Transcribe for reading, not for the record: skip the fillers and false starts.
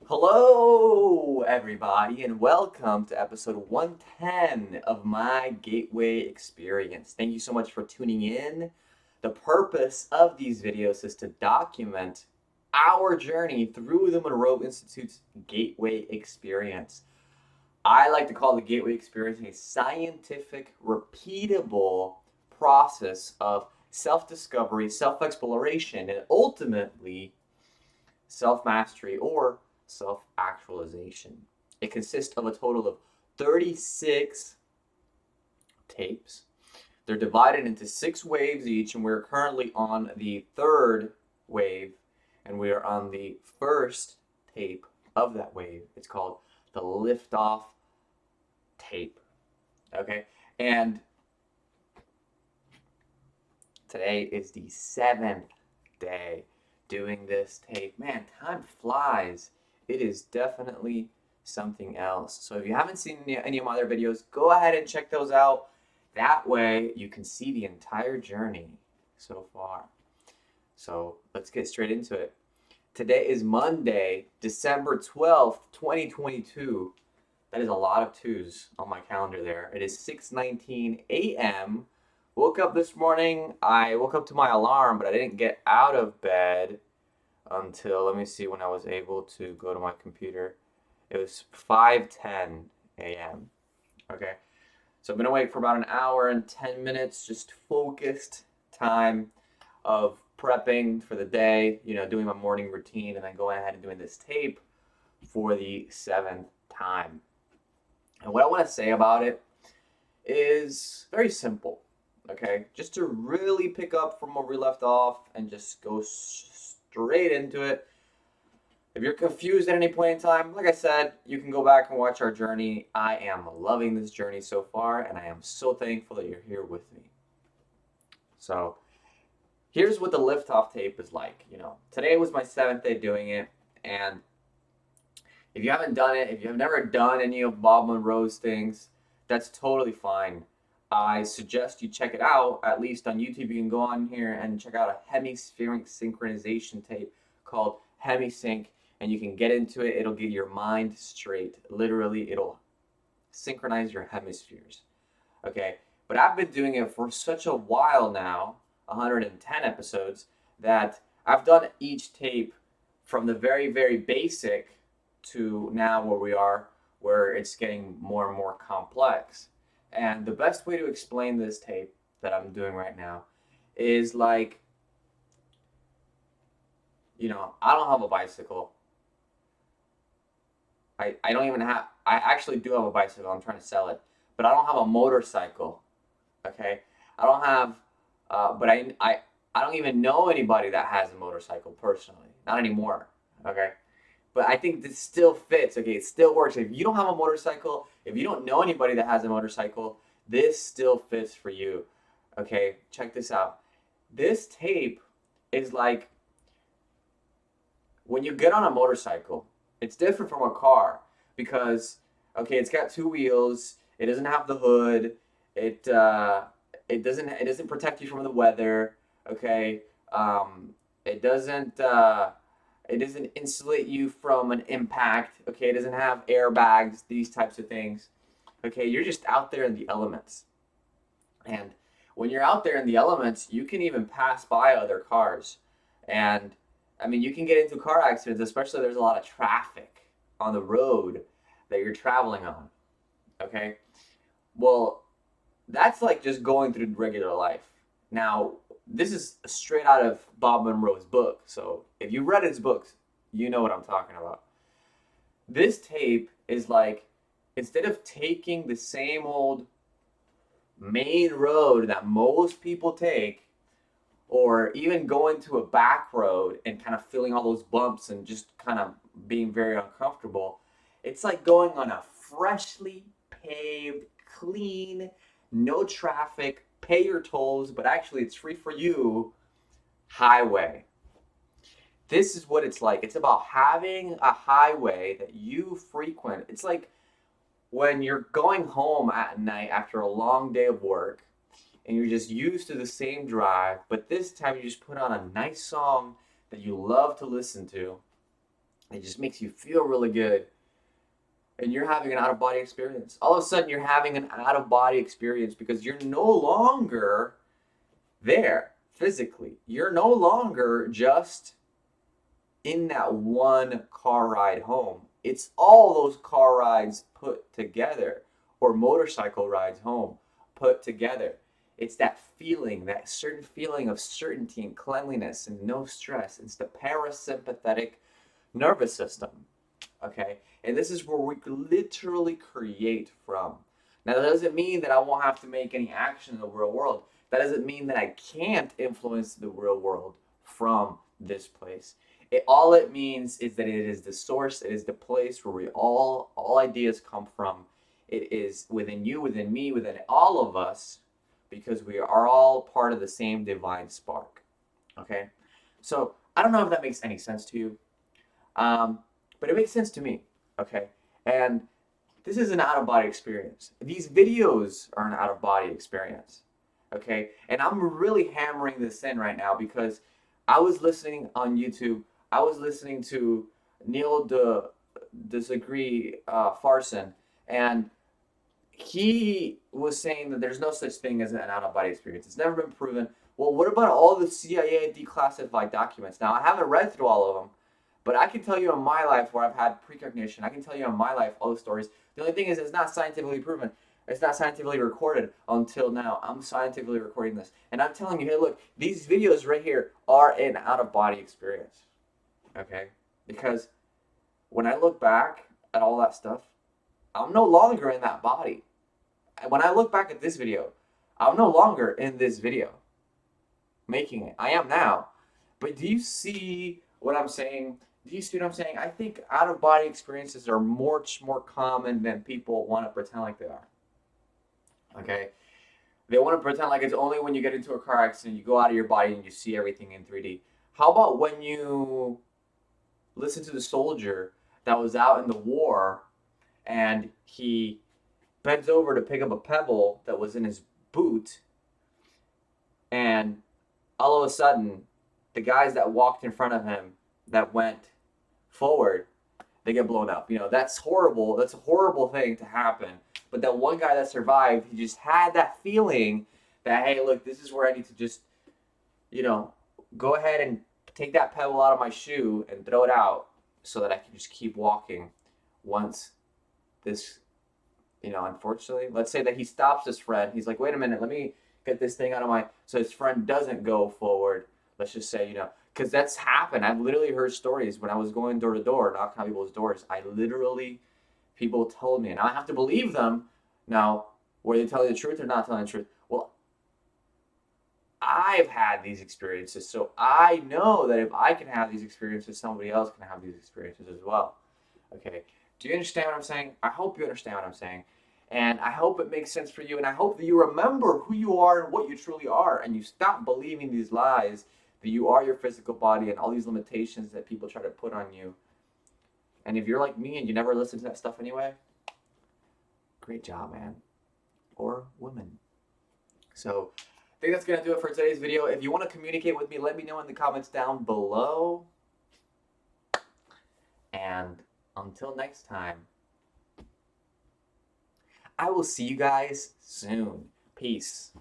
Hello, everybody, and welcome to episode 110 of my Gateway Experience. Thank you so much for tuning in. The purpose of these videos is to document our journey through the Monroe Institute's Gateway Experience. I like to call the Gateway Experience a scientific, repeatable process of self discovery, self exploration, and ultimately self mastery or self actualization. It consists of a total of 36 tapes. They're divided into 6 waves each, and we're currently on the third wave, and we are on the first tape of that wave. It's called the liftoff tape. Okay, and today is the 7th day doing this tape. Man, time flies. It is definitely something else. So if you haven't seen any of my other videos, go ahead and check those out. That way you can see the entire journey so far. So let's get straight into it. Today is Monday, December 12th, 2022. That is a lot of twos on my calendar there. It is 6:19 a.m. Woke up this morning. I woke up to my alarm, but I didn't get out of bed until, let me see when I was able to go to my computer. It was 5:10 a.m. Okay. So I've been awake for about an hour and 10 minutes, just focused time of prepping for the day, doing my morning routine and then going ahead and doing this tape for the 7th time. And what I want to say about it is very simple. Okay, just to really pick up from where we left off and just go straight into it. If you're confused at any point in time, like I said, you can go back and watch our journey. I am loving this journey so far, and I am so thankful that you're here with me. So here's what the liftoff tape is like. Today was my 7th day doing it, and if you haven't done it, if you have never done any of Bob Monroe's things, that's totally fine. I suggest you check it out, at least on YouTube. You can go on here and check out a hemispheric synchronization tape called Hemisync, and you can get into it. It'll get your mind straight. Literally, it'll synchronize your hemispheres. Okay, but I've been doing it for such a while now, 110 episodes, that I've done each tape from the very, very basic to now where we are, where it's getting more and more complex. And the best way to explain this tape that I'm doing right now is like, I don't have a bicycle. I don't even have, I actually do have a bicycle. I'm trying to sell it. But I don't have a motorcycle. Okay? I don't have, but I don't even know anybody that has a motorcycle personally. Not anymore. Okay? But I think this still fits. Okay, it still works. If you don't have a motorcycle, if you don't know anybody that has a motorcycle, this still fits for you. Okay, check this out. This tape is like when you get on a motorcycle, it's different from a car because okay, it's got 2 wheels. It doesn't have the hood. It it doesn't protect you from the weather. Okay, it doesn't. It doesn't insulate you from an impact. Okay, it doesn't have airbags, these types of things. Okay, you're just out there in the elements. And when you're out there in the elements, you can even pass by other cars. And I mean, you can get into car accidents, especially if there's a lot of traffic on the road that you're traveling on. Okay? Well, that's like just going through regular life. Now, this is straight out of Bob Monroe's book. So if you read his books, you know what I'm talking about. This tape is like, instead of taking the same old main road that most people take, or even going to a back road and kind of feeling all those bumps and just kind of being very uncomfortable, it's like going on a freshly paved, clean, no traffic, pay your tolls, but actually it's free for you highway. This is what it's like. It's about having a highway that you frequent. It's like when you're going home at night after a long day of work and you're just used to the same drive, but this time you just put on a nice song that you love to listen to, It just makes you feel really good. And you're having an out of body experience. All of a sudden, you're having an out of body experience because you're no longer there physically. You're no longer just in that one car ride home. It's all those car rides put together, or motorcycle rides home put together. It's that feeling, that certain feeling of certainty and cleanliness and no stress. It's the parasympathetic nervous system. Okay? And this is where we literally create from. Now, that doesn't mean that I won't have to make any action in the real world. That doesn't mean that I can't influence the real world from this place. All it means is that it is the source, it is the place where we all ideas come from. It is within you, within me, within all of us, because we are all part of the same divine spark. Okay? So I don't know if that makes any sense to you. Um, but it makes sense to me. Okay? And this is an out of body experience. These videos are an out of body experience. Okay? And I'm really hammering this in right now because I was listening on YouTube. I was listening to Neil Disagree Farson, and he was saying that there's no such thing as an out of body experience. It's never been proven. Well, what about all the CIA declassified documents? Now, I haven't read through all of them, but I can tell you in my life where I've had precognition. I can tell you in my life all the stories. The only thing is, it's not scientifically proven. It's not scientifically recorded until now. I'm scientifically recording this. And I'm telling you, hey, look, these videos right here are an out of body experience. Okay? Because when I look back at all that stuff, I'm no longer in that body. When I look back at this video, I'm no longer in this video making it. I am now. But do you see what I'm saying? Do you see what I'm saying? I think out of body experiences are much more common than people want to pretend like they are. Okay? They want to pretend like it's only when you get into a car accident, you go out of your body and you see everything in 3D. How about when you listen to the soldier that was out in the war and he bends over to pick up a pebble that was in his boot, and all of a sudden, the guys that walked in front of him that went forward, they get blown up. You know, that's horrible. That's a horrible thing to happen. But that one guy that survived, he just had that feeling that, hey, look, this is where I need to just, you know, go ahead and take that pebble out of my shoe and throw it out so that I can just keep walking once this, you know, unfortunately, let's say that he stops his friend. He's like, wait a minute, let me get this thing out of my, so his friend doesn't go forward. Let's just say, you know, because that's happened. I've literally heard stories when I was going door to door, knocking on people's doors. People told me, and I have to believe them. Now, were they telling the truth or not telling the truth? Well, I've had these experiences, so I know that if I can have these experiences, somebody else can have these experiences as well. Okay. Do you understand what I'm saying? I hope you understand what I'm saying. And I hope it makes sense for you. And I hope that you remember who you are and what you truly are. And you stop believing these lies that you are your physical body and all these limitations that people try to put on you. And if you're like me and you never listen to that stuff anyway, great job, man. Or woman. So I think that's going to do it for today's video. If you want to communicate with me, let me know in the comments down below. And until next time, I will see you guys soon. Peace.